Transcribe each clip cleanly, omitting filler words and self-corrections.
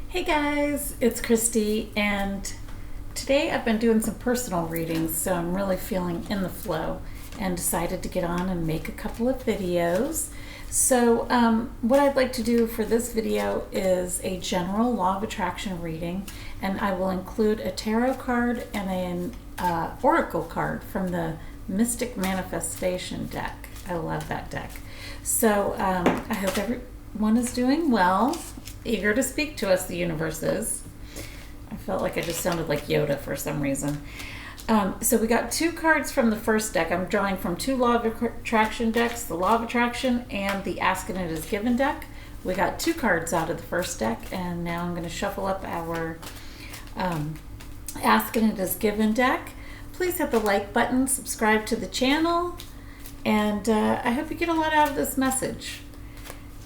Hey guys, it's Christy, and today I've been doing some personal readings, so I'm really feeling in the flow and decided to get on and make a couple of videos. So what I'd like to do for this video is a general law of attraction reading, and I will include a tarot card and an oracle card from the Mystic Manifestation deck. I love that deck. So I hope everyone is doing well. Eager to speak to us, the universe is. I felt like I just sounded like Yoda for some reason. So we got two cards from the first deck. I'm drawing from two Law of Attraction decks, the Law of Attraction and the Ask and It Is Given deck. We got two cards out of the first deck, and now I'm going to shuffle up our Ask and It Is Given deck. Please hit the like button, subscribe to the channel, and I hope you get a lot out of this message.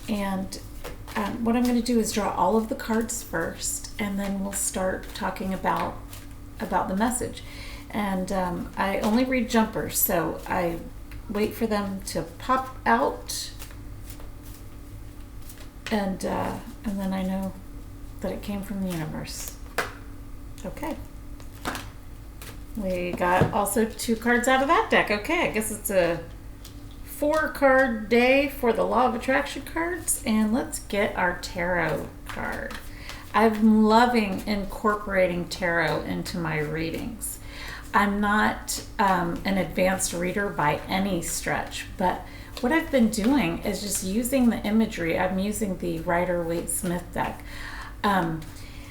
And what I'm going to do is draw all of the cards first, and then we'll start talking about the message. And I only read jumpers, so I wait for them to pop out, and then I know that it came from the universe. Okay. We got also two cards out of that deck. Okay, I guess it's a 4-card day for the Law of Attraction cards, and let's get our tarot card. I'm loving incorporating tarot into my readings. I'm not an advanced reader by any stretch, but what I've been doing is just using the imagery. I'm using the Rider-Waite-Smith deck.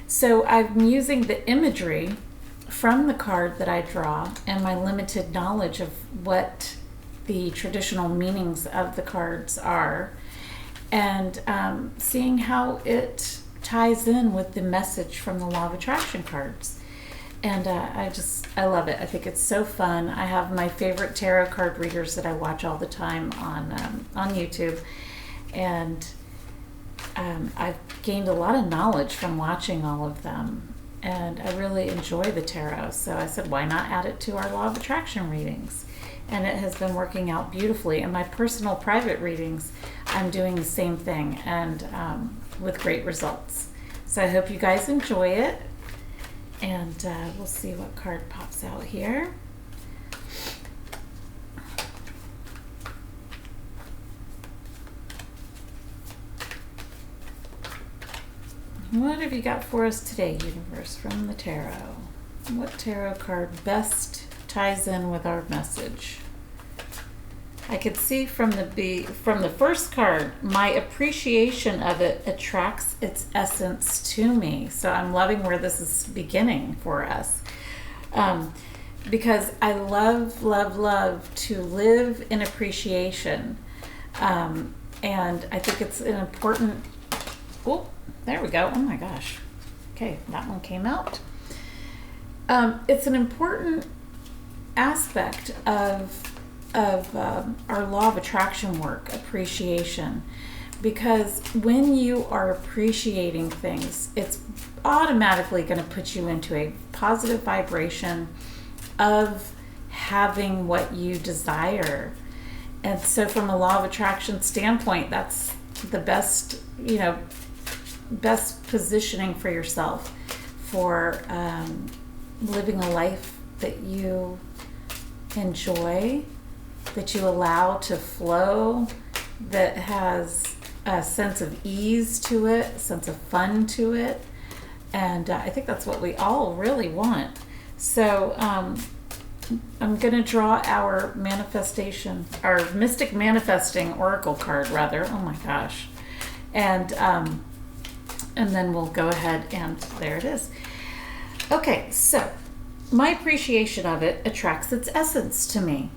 So I'm using the imagery from the card that I draw and my limited knowledge of what the traditional meanings of the cards are, and seeing how it ties in with the message from the Law of Attraction cards. And I love it. I think it's so fun. I have my favorite tarot card readers that I watch all the time on YouTube, and I've gained a lot of knowledge from watching all of them, and I really enjoy the tarot. So I said, why not add it to our Law of Attraction readings? And it has been working out beautifully. In my personal private readings, I'm doing the same thing, and with great results. So I hope you guys enjoy it, and we'll see what card pops out here. What have you got for us today, universe, from the tarot? What tarot card best ties in with our message? I could see from the first card, my appreciation of it attracts its essence to me. So I'm loving where this is beginning for us, because I love to live in appreciation, and I think it's an important. Oh, there we go. Oh my gosh. Okay, that one came out. It's an important aspect of our Law of Attraction work, appreciation, because when you are appreciating things, it's automatically going to put you into a positive vibration of having what you desire. And so from a Law of Attraction standpoint, that's the best, best positioning for yourself for living a life that you enjoy, that you allow to flow, that has a sense of ease to it, a sense of fun to it. And I think that's what we all really want. So I'm going to draw our manifestation, our Mystic Manifesting Oracle card, rather. Oh my gosh. And then we'll go ahead, and there it is. Okay, so my appreciation of it attracts its essence to me.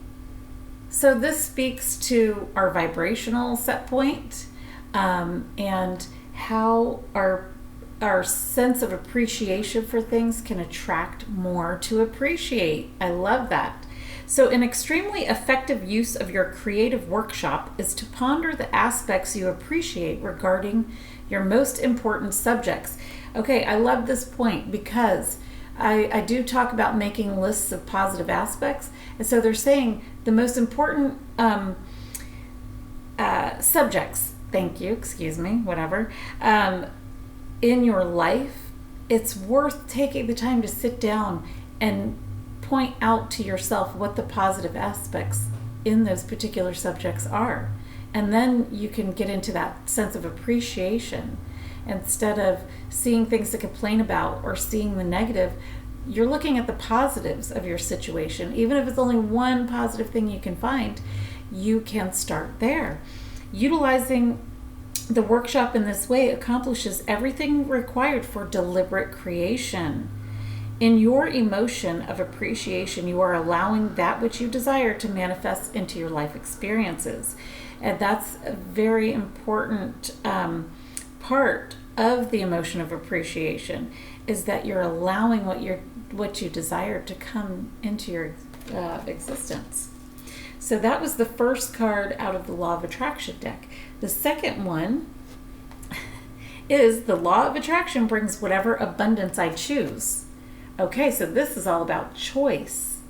So this speaks to our vibrational set point, and how our sense of appreciation for things can attract more to appreciate. I love that. So an extremely effective use of your creative workshop is to ponder the aspects you appreciate regarding your most important subjects. Okay, I love this point, because I do talk about making lists of positive aspects. And so they're saying the most important subjects, thank you, excuse me, whatever, in your life, it's worth taking the time to sit down and point out to yourself what the positive aspects in those particular subjects are. And then you can get into that sense of appreciation. Instead of seeing things to complain about or seeing the negative, you're looking at the positives of your situation. Even if it's only one positive thing you can find, you can start there. Utilizing the workshop in this way accomplishes everything required for deliberate creation. In your emotion of appreciation, you are allowing that which you desire to manifest into your life experiences. And that's a very important part of the emotion of appreciation, is that you're allowing what you desire to come into your existence. So that was the first card out of the Law of Attraction deck. The second one is the Law of Attraction brings whatever abundance I choose. Okay, so this is all about choice.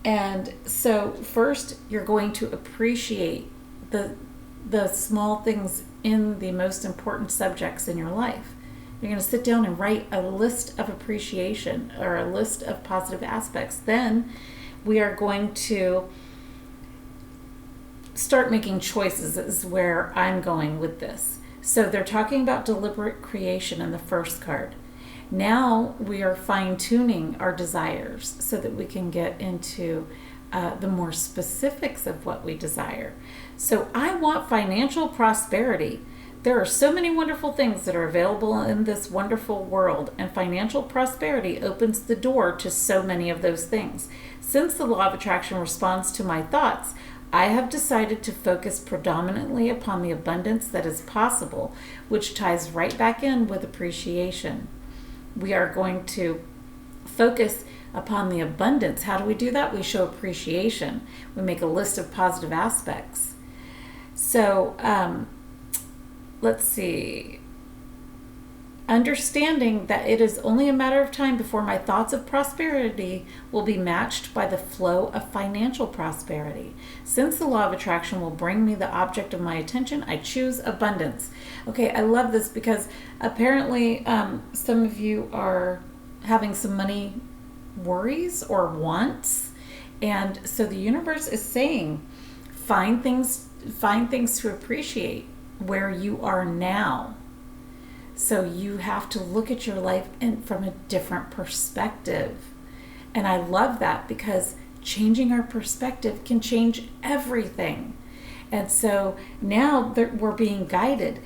And so first, you're going to appreciate the small things in the most important subjects in your life. You're going to sit down and write a list of appreciation or a list of positive aspects. Then we are going to start making choices, is where I'm going with this. So they're talking about deliberate creation in the first card. Now we are fine-tuning our desires so that we can get into the more specifics of what we desire. So I want financial prosperity. There are so many wonderful things that are available in this wonderful world, and financial prosperity opens the door to so many of those things. Since the Law of Attraction responds to my thoughts, I have decided to focus predominantly upon the abundance that is possible, which ties right back in with appreciation. We are going to focus upon the abundance. How do we do that? We show appreciation. We make a list of positive aspects. So let's see. Understanding that it is only a matter of time before my thoughts of prosperity will be matched by the flow of financial prosperity. Since the Law of Attraction will bring me the object of my attention, I choose abundance. Okay, I love this because apparently some of you are having some money worries or wants. And so the universe is saying, find things to appreciate where you are now. So you have to look at your life from a different perspective. And I love that because changing our perspective can change everything. And so now that we're being guided,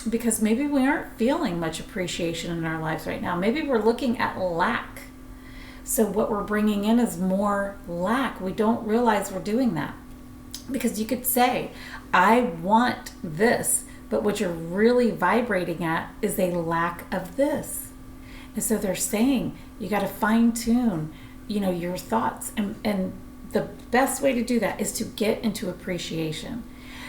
because maybe we aren't feeling much appreciation in our lives right now. Maybe we're looking at lack. So what we're bringing in is more lack. We don't realize we're doing that. Because you could say, I want this, but what you're really vibrating at is a lack of this. And so they're saying you got to fine tune, your thoughts. And the best way to do that is to get into appreciation.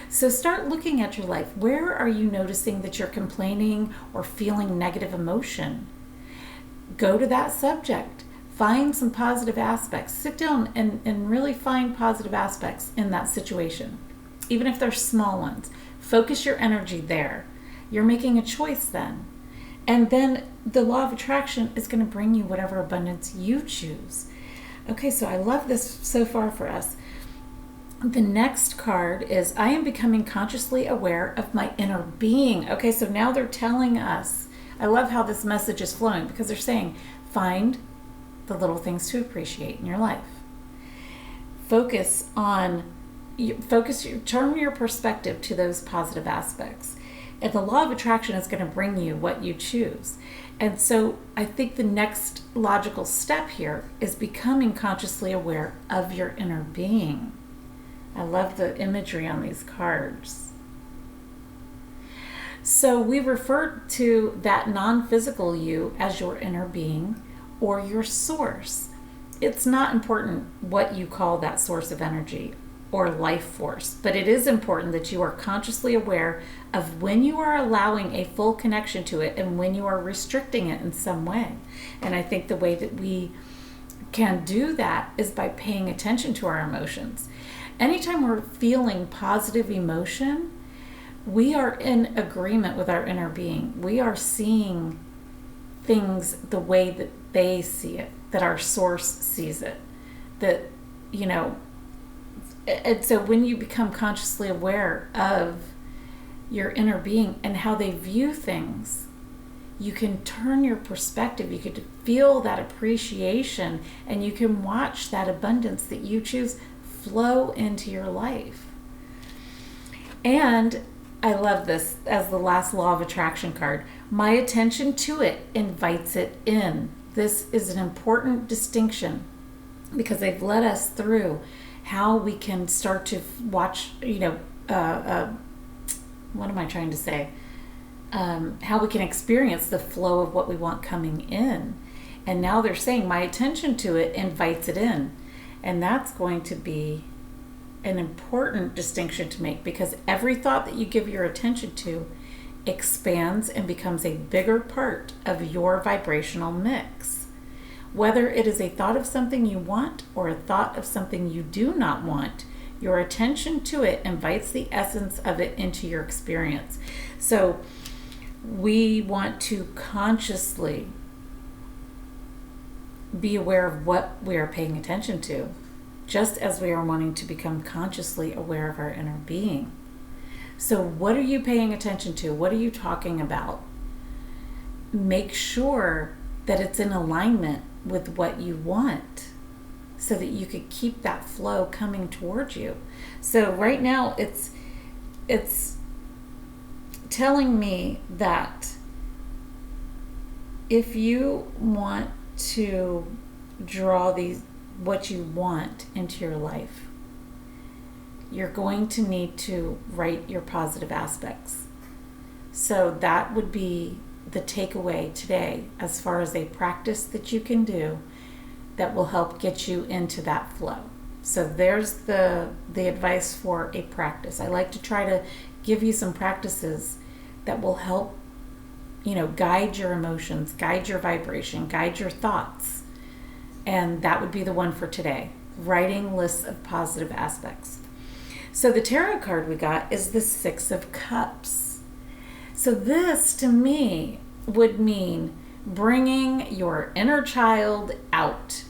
So start looking at your life. Where are you noticing that you're complaining or feeling negative emotion? Go to that subject. Find some positive aspects. Sit down and really find positive aspects in that situation, even if they're small ones. Focus your energy there. You're making a choice then. And then the Law of Attraction is going to bring you whatever abundance you choose. Okay, so I love this so far for us. The next card is, I am becoming consciously aware of my inner being. Okay, so now they're telling us, I love how this message is flowing because they're saying, find the little things to appreciate in your life. Turn your perspective to those positive aspects. And the Law of Attraction is going to bring you what you choose. And so I think the next logical step here is becoming consciously aware of your inner being. I love the imagery on these cards. So we refer to that non-physical you as your inner being or your source. It's not important what you call that source of energy or life force, but it is important that you are consciously aware of when you are allowing a full connection to it and when you are restricting it in some way. And I think the way that we can do that is by paying attention to our emotions. Anytime we're feeling positive emotion, we are in agreement with our inner being. We are seeing things the way that they see it, that our source sees it. That, you know, and so when you become consciously aware of your inner being and how they view things, you can turn your perspective. You could feel that appreciation, and you can watch that abundance that you choose flow into your life. And I love this as the last law of attraction card. My attention to it invites it in. This is an important distinction because they've led us through how we can start to watch, what am I trying to say? How we can experience the flow of what we want coming in. And now they're saying my attention to it invites it in. And that's going to be an important distinction to make, because every thought that you give your attention to expands and becomes a bigger part of your vibrational mix. Whether it is a thought of something you want or a thought of something you do not want, your attention to it invites the essence of it into your experience. So we want to consciously be aware of what we are paying attention to, just as we are wanting to become consciously aware of our inner being. So what are you paying attention to? What are you talking about? Make sure that it's in alignment with what you want so that you could keep that flow coming towards you. So right now it's telling me that if you want to draw what you want into your life, you're going to need to write your positive aspects. So that would be the takeaway today as far as a practice that you can do that will help get you into that flow. So there's the advice for a practice. I like to try to give you some practices that will help, guide your emotions, guide your vibration, guide your thoughts. And that would be the one for today, writing lists of positive aspects. So the tarot card we got is the Six of Cups. So this, to me, would mean bringing your inner child out,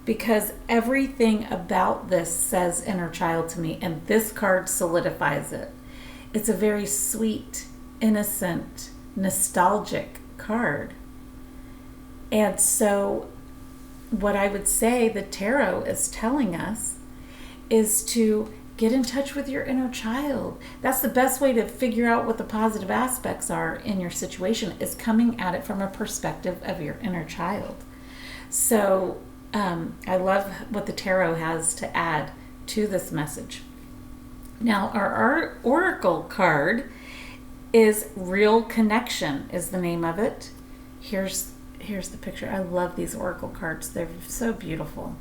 because everything about this says inner child to me, and this card solidifies it. It's a very sweet, innocent, nostalgic card. And so what I would say the tarot is telling us is to get in touch with your inner child. That's the best way to figure out what the positive aspects are in your situation, is coming at it from a perspective of your inner child. So I love what the tarot has to add to this message. Now our oracle card is Real Connection is the name of it. Here's the picture. I love these oracle cards. They're so beautiful.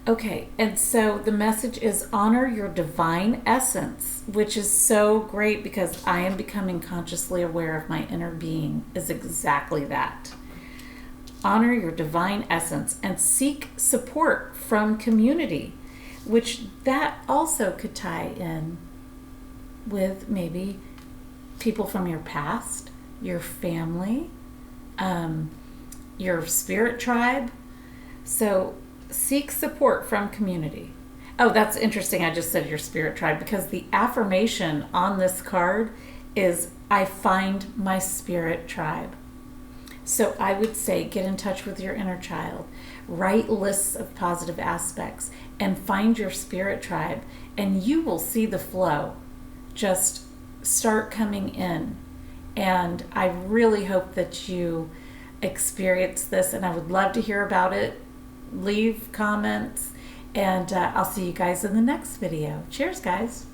Okay, and so the message is honor your divine essence, which is so great because I am becoming consciously aware of my inner being is exactly that. Honor your divine essence and seek support from community, which that also could tie in with maybe people from your past, your family, your spirit tribe. So seek support from community. Oh, that's interesting. I just said your spirit tribe, because the affirmation on this card is I find my spirit tribe. So I would say get in touch with your inner child, write lists of positive aspects, and find your spirit tribe, and you will see the flow just start coming in. And I really hope that you experience this, and I would love to hear about it. Leave comments, and I'll see you guys in the next video. Cheers, guys.